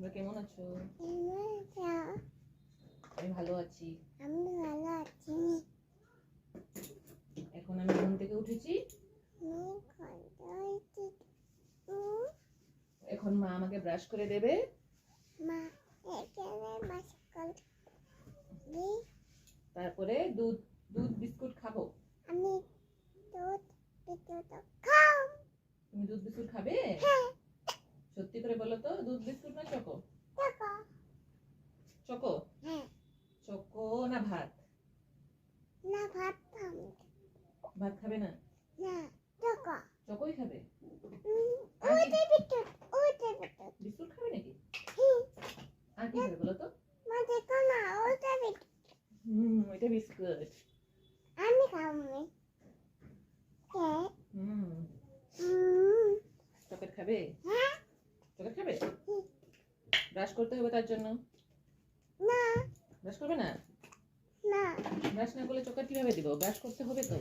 তোমরা কেমন আছো? আমি আমি ভালো আছি। ভালো আছি। এখন আমি ঘুম থেকে উঠেছি। এখন মা আমাকে ব্রাশ করে দেবে। মা এখানে মাসকল দি তারপরে দুধ দুধ বিস্কুট খাবো। আমি দুধ বিস্কুট খাও। তুমি দুধ বিস্কুট খাবে? হ্যাঁ। সত্যি করে বলো তো, দুধ বিস্কুট না চকো? দেখো। চকো? হ্যাঁ। চকো না ভাত? না ভাত খাবো। ভাত খাবে না? না দেখো। চকোই খাবে? ওইটা বিস্কুট বিস্কুট খাবে নাকি? হুম। আর কি খাবে বলো তো? মা দেখো না ওইটা বিস্কুট ওইটা বিস্কুট। আমি খাবো। হ্যাঁ। চকলেট খাবে? হ্যাঁ। চকলেট খাবে? ব্রাশ করতে হবে তার জন্য। না ব্রাশ করবে না? না ব্রাশ না করলে চকলেট কিভাবে দিব? ব্রাশ করতে হবে তো।